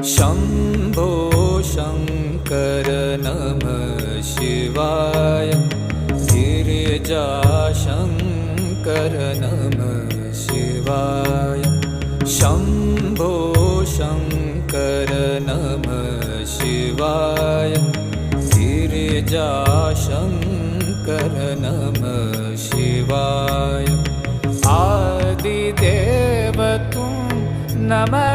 शम्भो शङ्कर नमः शिवाय। गिरिजाशङ्कर नमः शिवाय। शम्भो शङ्कर नमः शिवाय। गिरिजाशङ्कर नमः शिवाय। आदिदेव तुम नमः